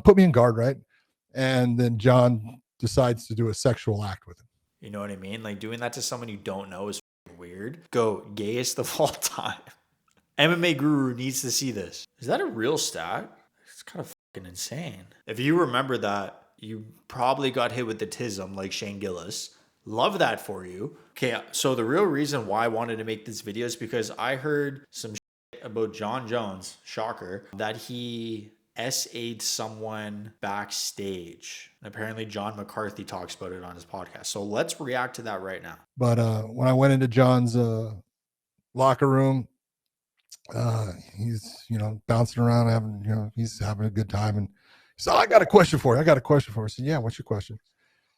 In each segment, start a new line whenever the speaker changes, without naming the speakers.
put me in guard, right? And then Jon decides to do a sexual act with him.
You know what I mean? Like doing that to someone you don't know is weird. Go gayest of all time. MMA Guru needs to see this. Is that a real stat? It's kind of fucking insane. If you remember that, you probably got hit with the tism like Shane Gillis. Love that for you. Okay, so the real reason why I wanted to make this video is because I heard some shit about Jon Jones, shocker, that he SA'd someone backstage. Apparently John McCarthy talks about it on his podcast. So let's react to that right now.
But when I went into Jon's locker room, he's bouncing around, he's having a good time, and he said, I got a question for you. I said, yeah, what's your question?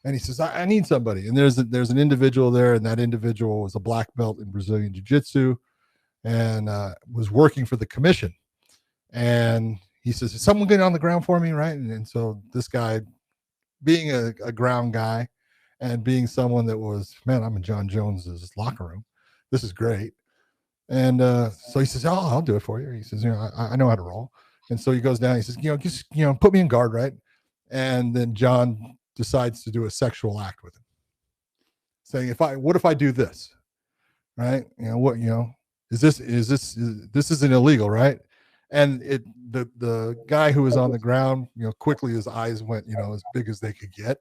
And he says, I need somebody. And there's an individual there, and that individual was a black belt in Brazilian Jiu-Jitsu and was working for the commission. And he says, is someone getting on the ground for me, right? And so this guy, being a ground guy and being someone that was, man, I'm in Jon Jones's locker room. This is great. And so he says, oh, I'll do it for you. He says, I know how to roll. And so he goes down. He says, just put me in guard, right? And then Jon decides to do a sexual act with him, saying, what if I do this, right? This isn't illegal, right? And the guy who was on the ground, quickly his eyes went, as big as they could get.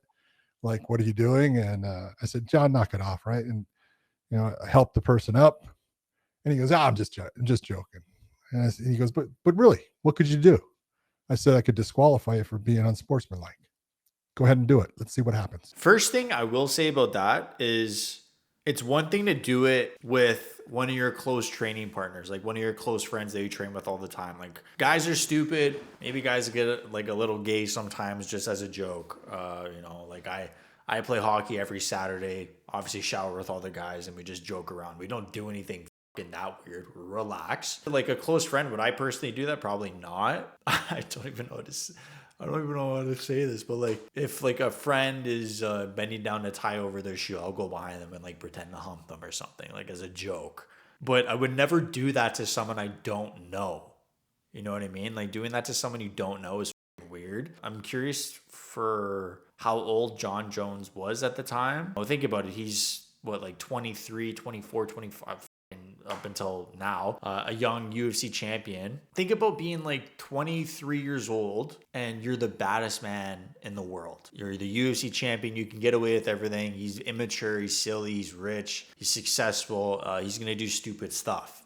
Like, what are you doing? And I said, Jon, knock it off, right? And I helped the person up. And he goes, I'm just joking. And he goes, but really, what could you do? I said, I could disqualify you for being unsportsmanlike. Go ahead and do it. Let's see what happens.
First thing I will say about that is it's one thing to do it with one of your close training partners, like one of your close friends that you train with all the time. Like, guys are stupid. Maybe guys get like a little gay sometimes just as a joke. Like I play hockey every Saturday, obviously shower with all the guys, and we just joke around. We don't do anything that weird. Relax. Like a close friend, would I personally do that? Probably not. I don't even know how to say this, but like if like a friend is bending down to tie over their shoe, I'll go behind them and like pretend to hump them or something, like as a joke. But I would never do that to someone I don't know. You know what I mean? Like doing that to someone you don't know is weird. I'm curious for how old Jon Jones was at the time. Well, think about it. He's like 23, 24, 25. Up until now, a young UFC champion. Think about being like 23 years old and you're the baddest man in the world. You're the UFC champion. You can get away with everything. He's immature. He's silly. He's rich. He's successful. He's going to do stupid stuff.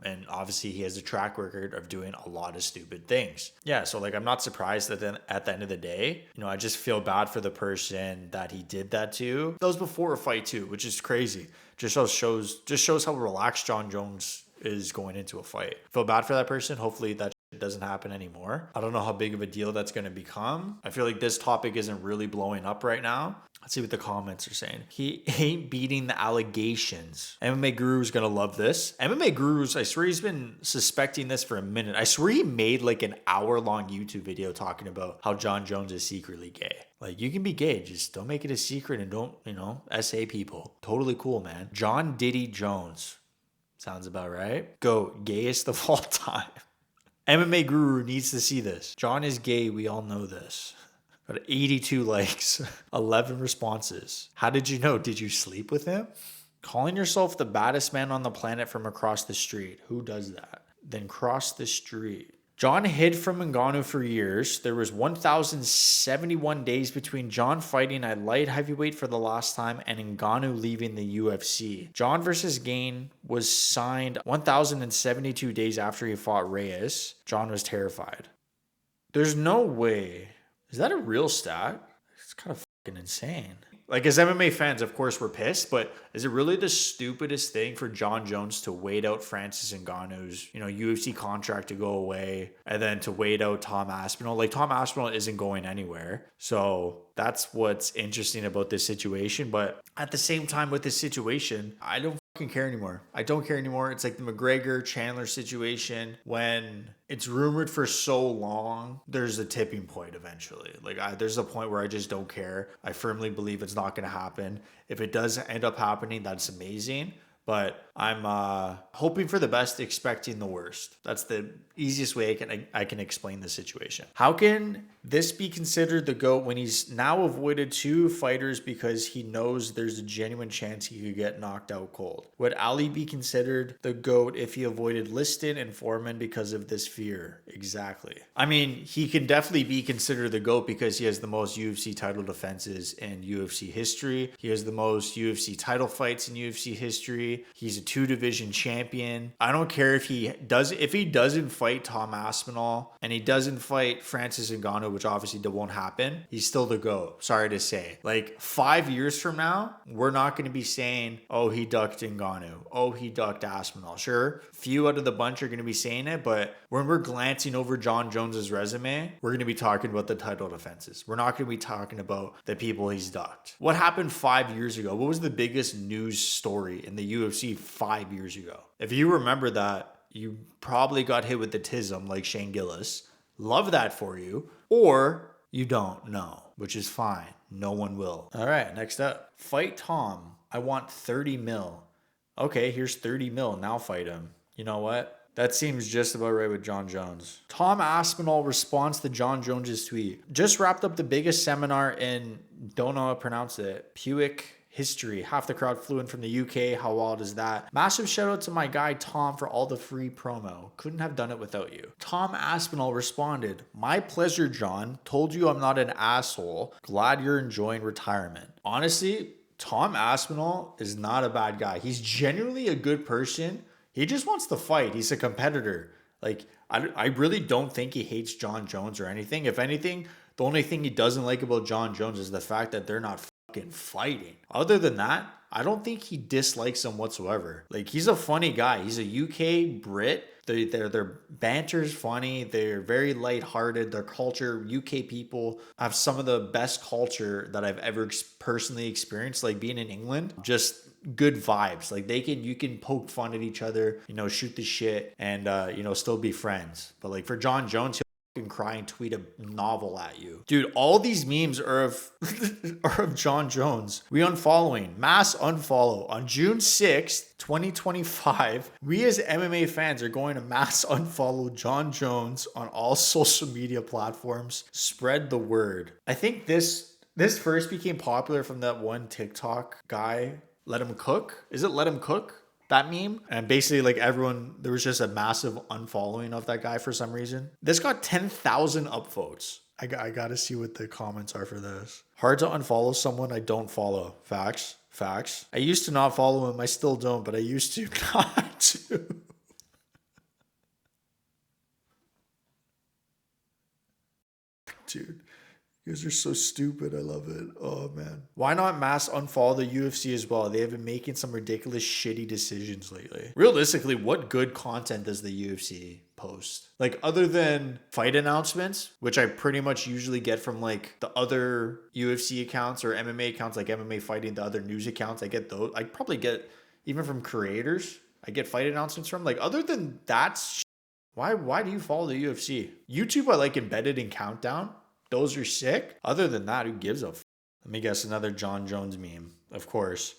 And obviously he has a track record of doing a lot of stupid things. Yeah. So like, I'm not surprised that then at the end of the day, I just feel bad for the person that he did that to. That was before a fight too, which is crazy. Just shows how relaxed Jon Jones is going into a fight. Feel bad for that person. Hopefully that shit doesn't happen anymore. I don't know how big of a deal that's going to become. I feel like this topic isn't really blowing up right now. Let's see what the comments are saying. He ain't beating the allegations. MMA Guru's going to love this. MMA Guru's, I swear he's been suspecting this for a minute. I swear he made like an hour-long YouTube video talking about how Jon Jones is secretly gay. Like, you can be gay, just don't make it a secret and don't, SA people. Totally cool, man. John Diddy Jones. Sounds about right. Go, gayest of all time. MMA Guru needs to see this. Jon is gay, we all know this. Got 82 likes, 11 responses. How did you know? Did you sleep with him? Calling yourself the baddest man on the planet from across the street. Who does that? Then cross the street. Jon hid from Ngannou for years. There was 1,071 days between Jon fighting at light heavyweight for the last time and Ngannou leaving the UFC. Jon versus Gane was signed 1,072 days after he fought Reyes. Jon was terrified. There's no way. Is that a real stat? It's kind of fucking insane. Like, as MMA fans, of course, we're pissed, but is it really the stupidest thing for Jon Jones to wait out Francis Ngannou's, UFC contract to go away and then to wait out Tom Aspinall? Like, Tom Aspinall isn't going anywhere. So that's what's interesting about this situation. But at the same time with this situation, I don't fucking care anymore. I don't care anymore. It's like the McGregor-Chandler situation. When it's rumored for so long, there's a tipping point eventually. Like, there's a point where I just don't care. I firmly believe it's not going to happen. If it does end up happening, that's amazing. But I'm hoping for the best, expecting the worst. That's the easiest way I can explain the situation. How can this be considered the GOAT when he's now avoided 2 fighters because he knows there's a genuine chance he could get knocked out cold? Would Ali be considered the GOAT if he avoided Liston and Foreman because of this fear? Exactly. I mean, he can definitely be considered the GOAT because he has the most UFC title defenses in UFC history. He has the most UFC title fights in UFC history. He's a 2-division champion. I don't care if he doesn't fight Tom Aspinall and he doesn't fight Francis Ngannou, which obviously won't happen. He's still the GOAT. Sorry to say. Like 5 years from now, we're not going to be saying, oh, he ducked Ngannou. Oh, he ducked Aspinall. Sure, few out of the bunch are going to be saying it, but when we're glancing over Jon Jones's resume, we're going to be talking about the title defenses. We're not going to be talking about the people he's ducked. What happened 5 years ago? What was the biggest news story in the UFC 5 years ago? If you remember that, you probably got hit with the tism like Shane Gillis. Love that for you. Or you don't know, which is fine. No one will. All right, next up. Fight Tom. I want 30 mil. Okay, here's 30 mil. Now fight him. You know what? That seems just about right with Jon Jones. Tom Aspinall responds to Jon Jones' tweet. Just wrapped up the biggest seminar in, don't know how to pronounce it, Puick history. Half the crowd flew in from the UK. How wild is that? Massive shout out to my guy Tom for all the free promo. Couldn't have done it without you. Tom Aspinall responded, my pleasure, John. Told you I'm not an asshole. Glad you're enjoying retirement. Honestly, Tom Aspinall is not a bad guy. He's genuinely a good person. He just wants to fight. He's a competitor. Like, I really don't think he hates Jon Jones or anything. If anything, the only thing he doesn't like about Jon Jones is the fact that they're not fucking fighting. Other than that, I don't think he dislikes him whatsoever. Like, he's a funny guy. He's a UK Brit. Their banter's funny. They're very lighthearted. Their culture, UK people have some of the best culture that I've ever personally experienced. Like being in England, just good vibes. Like you can poke fun at each other, shoot the shit, and still be friends. But like for Jon Jones, he'll cry and tweet a novel at you. Dude, all these memes are of are of Jon Jones. We unfollowing. Mass unfollow. On June 6th, 2025, we as MMA fans are going to mass unfollow Jon Jones on all social media platforms. Spread the word. I think this first became popular from that one TikTok guy, Let Him Cook. Is it Let Him Cook? That meme? And basically like everyone, there was just a massive unfollowing of that guy for some reason. This got 10,000 upvotes. I got to see what the comments are for this. Hard to unfollow someone I don't follow. Facts. I used to not follow him. I still don't, but I used to not to. Dude. You guys are so stupid. I love it. Oh, man. Why not mass unfollow the UFC as well? They have been making some ridiculous, shitty decisions lately. Realistically, what good content does the UFC post? Like, other than fight announcements, which I pretty much usually get from, like, the other UFC accounts or MMA accounts, like MMA Fighting, the other news accounts. I get those. I probably get, even from creators, I get fight announcements from. Like, other than that, why do you follow the UFC? YouTube, I like embedded in Countdown. Those are sick. Other than that, who gives a f? Let me guess, another Jon Jones meme. Of course.